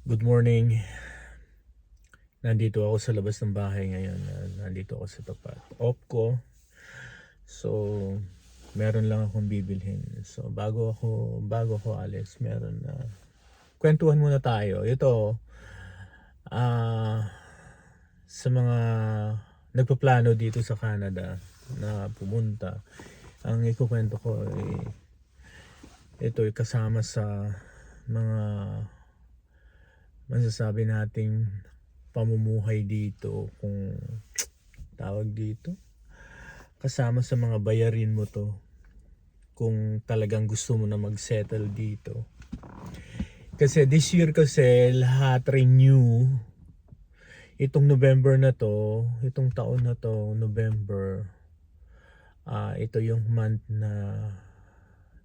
Good morning. Nandito ako sa labas ng bahay ngayon. Nandito ako sa tapat. Off ko. So, meron lang akong bibilhin. So, bago ako alis, meron na. Kwentuhan muna tayo. Ito, ah, sa mga nagpaplano dito sa Canada na pumunta, ang ikukwento ko ay ito ay kasama sa mga masasabi nating pamumuhay dito, kung tawag dito, kasama sa mga bayarin mo to kung talagang gusto mo na mag-settle dito. Kasi this year kasi lahat renew. Itong November na to, itong taon na to, November, ito yung month na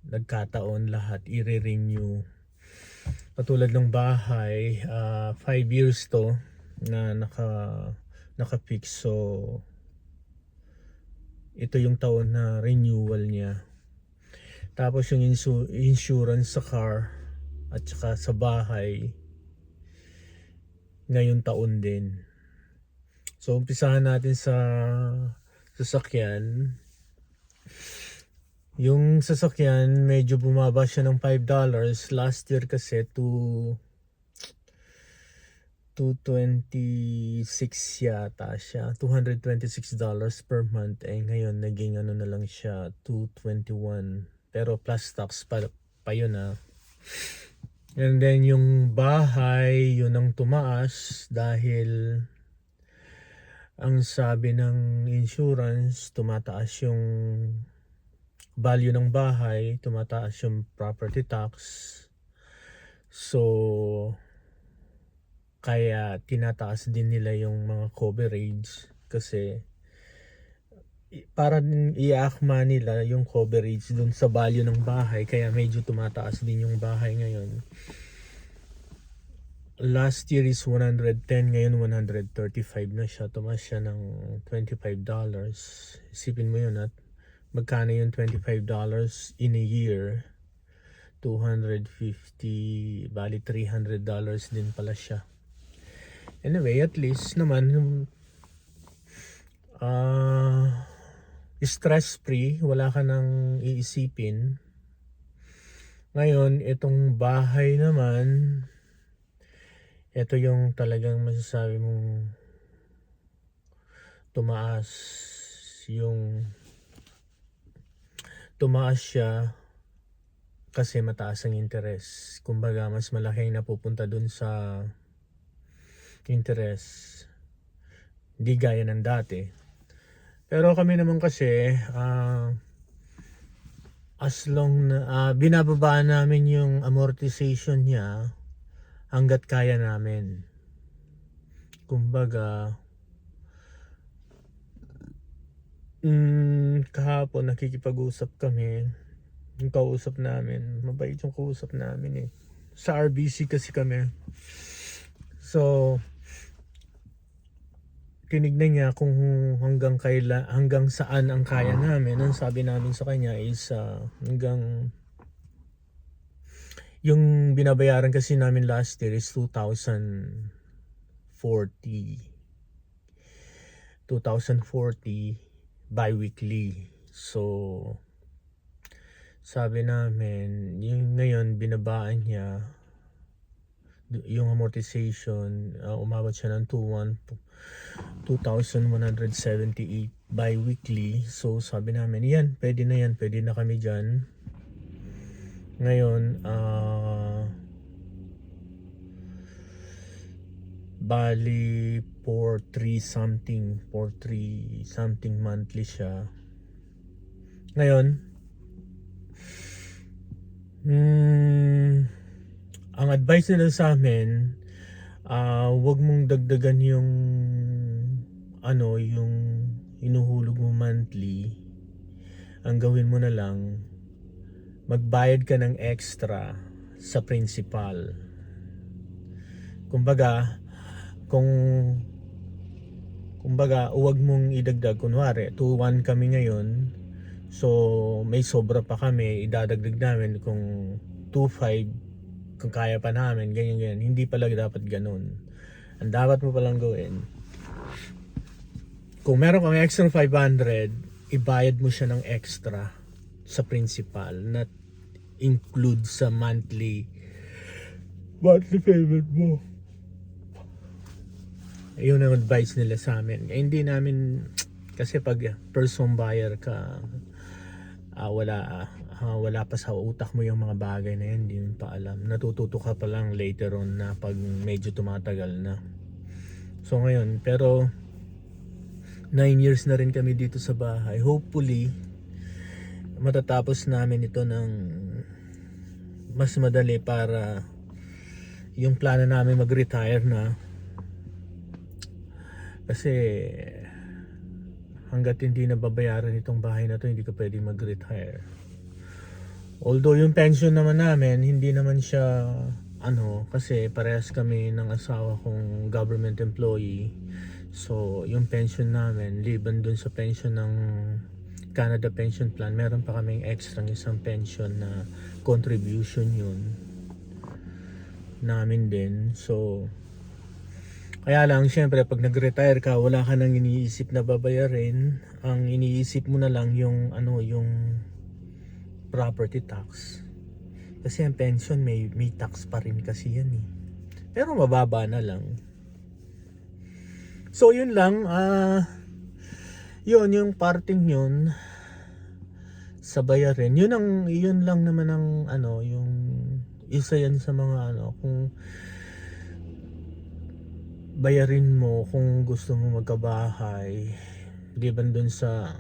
nagkataon lahat i-renew. Katulad ng bahay, 5 years to na naka-fix. So ito yung taon na renewal niya. Tapos yung insurance sa car at saka sa bahay ngayong taon din. So umpisahan natin sa sasakyan. Yung sasakyan, medyo bumaba siya ng $5. Last year kasi $226 yata siya. $226 per month. Ngayon naging na lang siya, $221. Pero plus tax pa yun . And then yung bahay, yun ang tumaas dahil ang sabi ng insurance, tumataas yung value ng bahay, tumataas yung property tax. So kaya tinataas din nila yung mga coverage kasi para iaakma nila yung coverage dun sa value ng bahay, kaya medyo tumataas din yung bahay ngayon. Last year is 110, ngayon 135 na siya. Tumaas siya ng $25. Isipin mo yun at magkano yung $25 in a year? 250, bali $300 din pala siya. Anyway, at least naman stress free, wala ka nang iisipin. Ngayon, itong bahay naman, ito yung talagang masasabi mong tumaas siya kasi mataas ang interest. Kumbaga mas malaki ang napupunta dun sa interest, di gaya ng dati. Pero kami naman kasi as long na binababa namin yung amortization niya hanggat kaya namin. Kumbaga kahapon nakikipag-usap kami, yung kausap namin, mabait yung kausap namin sa RBC kasi kami. So tinignan niya kung hanggang saan ang kaya namin. Ang sabi namin sa kanya is hanggang yung binabayaran kasi namin last year is $2,040 bi-weekly. So sabi namin yung ngayon binabaan niya yung amortization, umabot siya ng 2,178 bi-weekly. So sabi namin yan, pwede na kami dyan. Ngayon bali 4,3 something monthly siya. Ngayon ang advice nila sa amin, wag mong dagdagan yung yung inuhulog mo monthly. Ang gawin mo na lang, magbayad ka ng extra sa principal. Kumbaga huwag mong idagdag. Kunwari 2,100 kami ngayon, so may sobra pa kami, idadagdag namin kung 2,500 kung kaya pa namin, ganyan. Hindi pala dapat ganun. Ang dapat mo palang gawin, kung meron kang extra 500, ibayad mo siya ng extra sa principal, not include sa monthly payment mo. Yun ang advice nila sa amin. Hindi namin, kasi pag first home buyer ka, wala pa sa utak mo yung mga bagay na yan, hindi mo pa alam. Natututo ka pa lang later on na pag medyo tumatagal na. So ngayon, pero 9 years na rin kami dito sa bahay. Hopefully, matatapos namin ito ng mas madali para yung plano namin mag-retire na. Kasi hanggat hindi na babayaran itong bahay na to, hindi ka pwedeng mag-retire. Although yung pension naman namin, hindi naman siya kasi parehas kami ng asawa kong government employee. So yung pension namin, liban dun sa pension ng Canada Pension Plan, meron pa kaming extra isang pension na contribution yun namin din. So kaya lang, syempre, pag nag-retire ka, wala ka nang iniisip na babayarin. Ang iniisip mo na lang yung yung property tax. Kasi ang pension may tax pa rin kasi yan eh. Pero mababa na lang. So yun lang, yun yung parting yun sa bayarin. Yun lang naman ang yung isa yan sa mga kung bayarin mo kung gusto mo magkabahay, liban dun sa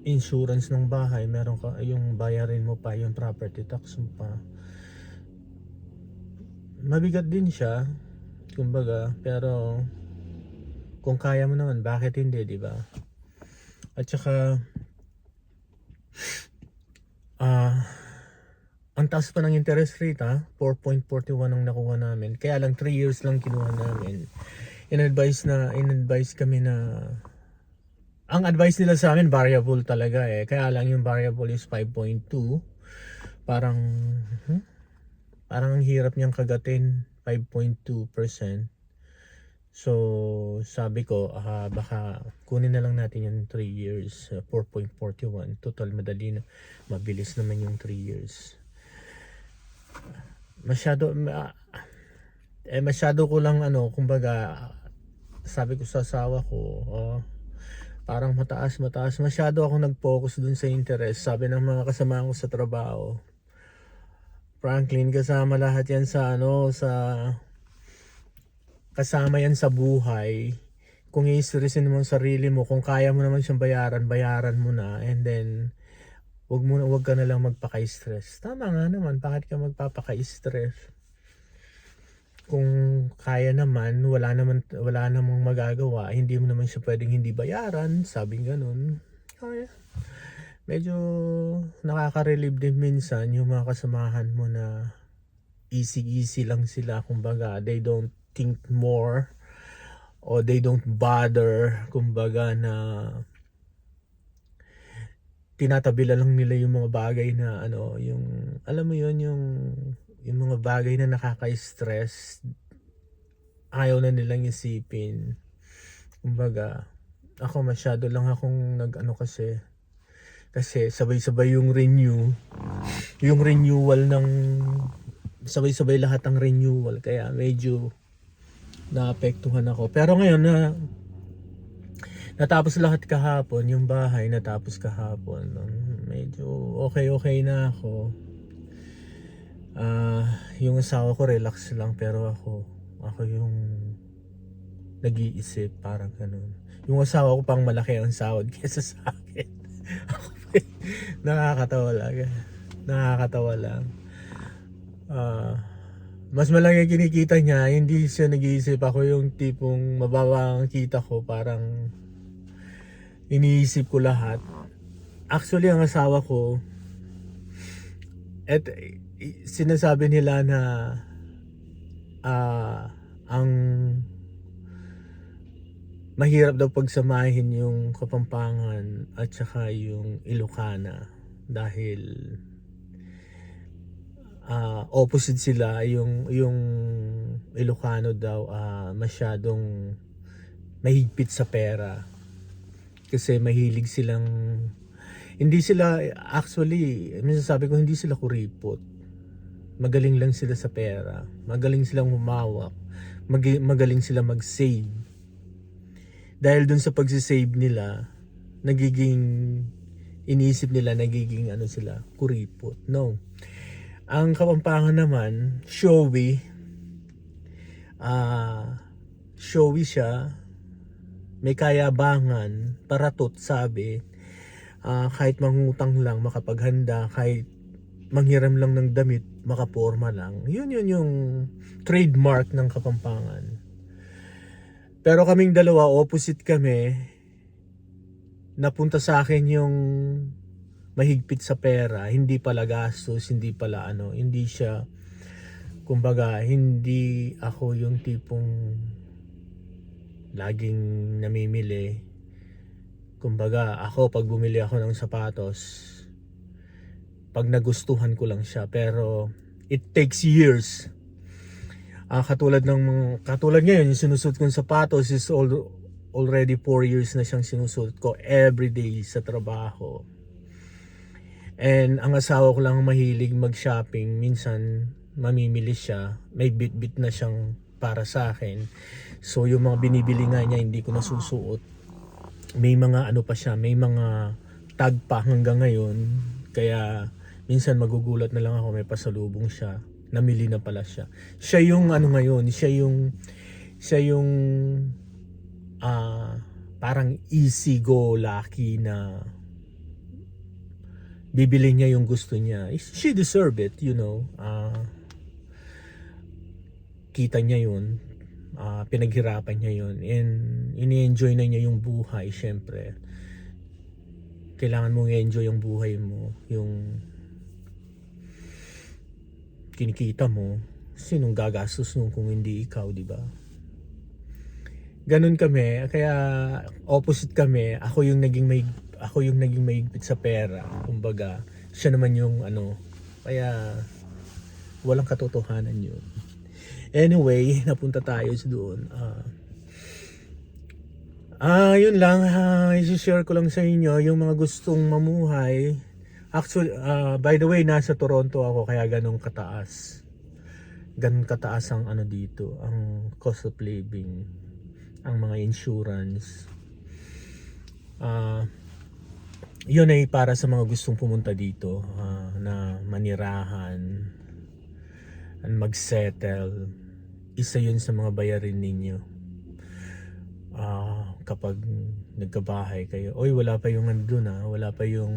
insurance ng bahay, meron ka yung bayarin mo pa yung property tax mo pa. Mabigat din siya, kumbaga, pero kung kaya mo naman, bakit hindi, di ba? At saka ang taas pa ng interest rate 4.41 ang nakuha namin. Kaya lang 3 years lang kinuha namin. In-advise kami na ang advice nila sa amin variable talaga eh. Kaya lang yung variable is 5.2. Parang ang hirap niyang kagatin, 5.2%. So sabi ko baka kunin na lang natin yung 3 years, 4.41. Total madali na, mabilis naman yung 3 years. Masyado ko lang kumbaga, sabi ko sa asawa ko, parang mataas, masyado ako nag-focus dun sa interest. Sabi ng mga kasama ko sa trabaho, Franklin, kasama lahat yan sa kasama yan sa buhay. Kung i-stressin mo ang sarili mo, kung kaya mo naman siyang bayaran mo na, and then wag ka na lang magpaka-stress. Tama nga naman, bakit ka magpapaka-stress? Kung kaya naman, wala namang magagawa, hindi mo naman siya pwedeng hindi bayaran, sabing ganun. Kaya medyo nakaka-relieve din minsan yung mga kasamahan mo na easy lang sila, kumbaga they don't think more or they don't bother, kumbaga na tinatabi lang nila yung mga bagay na yung alam mo yun, yung mga bagay na nakaka-stress, ayaw na nilang isipin. Kumbaga ako masyado lang akong kasi sabay-sabay yung renewal ng sabay-sabay lahat ng renewal, kaya medyo naapektuhan ako. Pero ngayon na natapos lahat kahapon, yung bahay natapos kahapon, medyo okay na ako. Yung asawa ko relax lang, pero ako yung nag-iisip, parang ganun. Yung asawa ko pang malaki ang sahod kesa sa akin. Nakakatawa lang. Mas malaki kinikita niya, hindi siya nag-iisip. Ako yung tipong mababa ang kita ko, parang iniisip ko lahat. Actually, ang asawa ko, sinasabi nila na ang mahirap daw pagsamahin yung Kapampangan at saka yung Ilocana dahil opposite sila. Yung Ilocano daw masyadong mahigpit sa pera kasi mahilig silang, hindi sila actually, minsan sabi ko hindi sila kuripot, magaling lang sila sa pera, magaling silang humawak, magaling sila mag-save. Dahil dun sa pagsisave nila, nagiging, iniisip nila nagiging ano sila, kuripot. No, ang Kapampangan naman showy. Showy siya, may kayabangan, paratot, sabi. Kahit mangutang lang makapaghanda, kahit manghiram lang ng damit makaporma lang. Yun yung trademark ng Kapampangan. Pero kaming dalawa, opposite kami. Napunta sa akin yung mahigpit sa pera, hindi pala gastos, hindi pala ano, hindi siya, kumbaga, hindi ako yung tipong laging namimili. Kumbaga, ako pag bumili ako ng sapatos, pag nagustuhan ko lang siya, pero it takes years. Katulad ngayon, yung sinusuot kong sapatos is already 4 years na siyang sinusuot ko everyday sa trabaho. And ang asawa ko lang mahilig mag-shopping. Minsan mamimili siya, may bit-bit na siyang para sa akin. So yung mga binibili nga niya hindi ko nasusuot. May mga ano pa siya, may mga tag pa hanggang ngayon. Kaya minsan magugulat na lang ako, may pasalubong siya. Namili na pala siya. Siya yung ano ngayon, siya yung parang easy go lucky na bibili niya yung gusto niya. She deserve it, you know. Kita niya yun. Pinaghirapan niya yun. And ini-enjoy na niya yung buhay, syempre. Kailangan mong i-enjoy yung buhay mo. Yung kinikita mo. Sinong gagastos nung kung hindi ikaw, di ba? Ganun kami. Kaya opposite kami. Ako yung naging mahigpit sa pera. Kumbaga, siya naman yung ano. Kaya walang katotohanan yun. Anyway, napunta tayo doon. Yun lang. I-share ko lang sa inyo yung mga gustong mamuhay. Actually, by the way, nasa Toronto ako kaya ganun kataas. Ganun kataas ang ano dito, ang cost of living, ang mga insurance. Yun ay para sa mga gustong pumunta dito na manirahan and mag-settle. Isa yun sa mga bayarin ninyo. Kapag nagkabahay kayo, wala pa yung doon, wala pa yung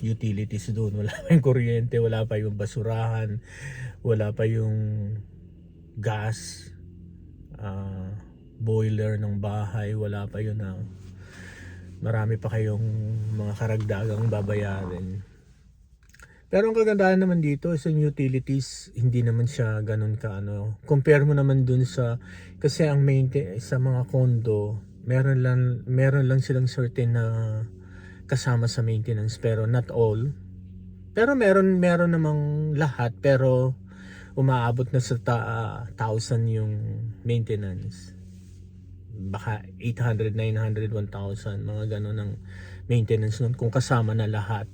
utilities doon, wala pa yung kuryente, wala pa yung basurahan, wala pa yung gas, boiler ng bahay, wala pa yun. Marami pa kayong mga karagdagang babayarin. Pero ang kagandahan naman dito sa utilities, hindi naman siya ganun ka ano. Compare mo naman dun sa, kasi ang sa mga condo, meron lang silang certain na kasama sa maintenance, pero not all. Pero meron namang lahat, pero umaabot na sa 1,000 yung maintenance. Baka 800, 900, 1,000, mga ganun ang maintenance nun kung kasama na lahat.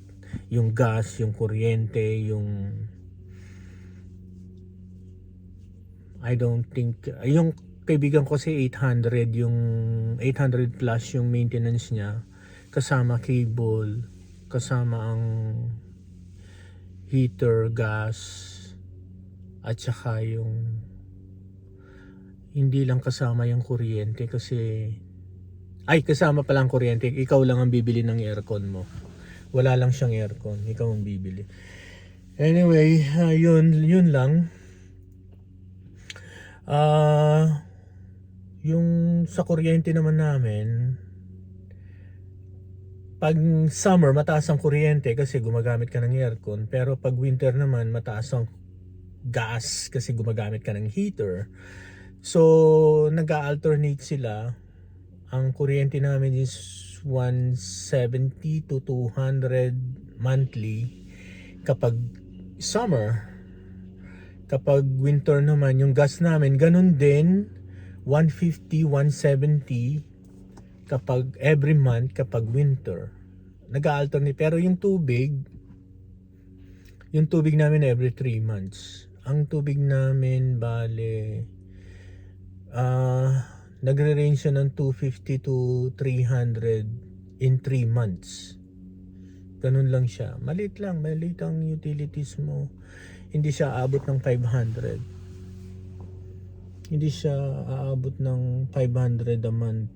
Yung gas, yung kuryente, yung I don't think, yung kaibigan ko si 800, yung 800 plus yung maintenance niya, kasama cable, kasama ang heater, gas, at saka yung hindi lang kasama yung kuryente kasi kasama pala ang kuryente, ikaw lang ang bibili ng aircon mo. Wala lang siyang aircon, ikaw ang bibili. Anyway, yun lang. Yung sa kuryente naman namin, pag summer mataas ang kuryente kasi gumagamit ka ng aircon, pero pag winter naman mataas ang gas kasi gumagamit ka ng heater. So nag-alternate sila. Ang kuryente namin is 170 to 200 monthly kapag summer. Kapag winter naman, yung gas namin, ganun din, 150, 170 kapag every month kapag winter. Nag-alternate. Pero yung tubig namin every 3 months. Ang tubig namin, bale, nagre-range siya ng 250 to 300 in 3 months. Ganun lang siya. Maliit ang utilities mo. Hindi siya aabot ng 500. Hindi siya aabot ng 500 a month.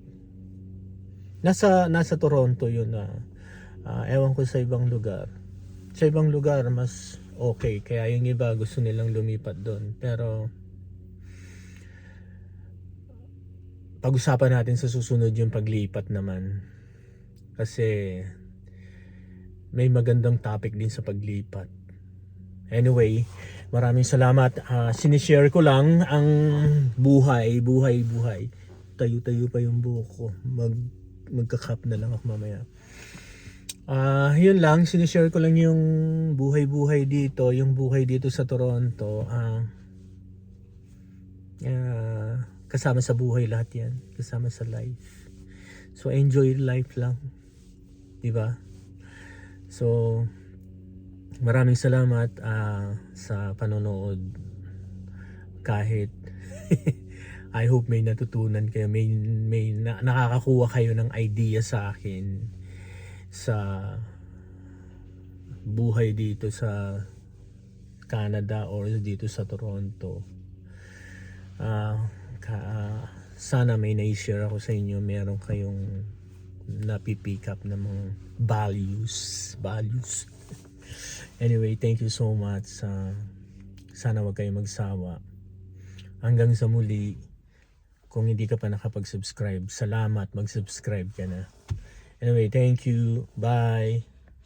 Nasa Toronto yun na. Ewan ko sa ibang lugar. Sa ibang lugar mas okay, kaya yung iba gusto nilang lumipat doon. Pero pag-usapan natin sa susunod yung paglipat naman. Kasi may magandang topic din sa paglipat. Anyway, maraming salamat. Sinishare ko lang ang buhay. Tayo pa yung buhok ko. Magka-cap na lang ako mamaya. Yun lang, sinishare ko lang yung buhay dito, yung buhay dito sa Toronto. Kasama sa buhay lahat yan, kasama sa life. So enjoy life lang, di ba? So maraming salamat sa panonood. Kahit I hope may natutunan kayo, may nakakakuha kayo ng idea sa akin sa buhay dito sa Canada or dito sa Toronto. Sana may na-share ako sa inyo, meron kayong napipick up na mga values. Anyway, thank you so much. Sana wag kayong magsawa. Hanggang sa muli. Kung hindi ka pa nakapag-subscribe, salamat, mag-subscribe ka na. Anyway, thank you. Bye.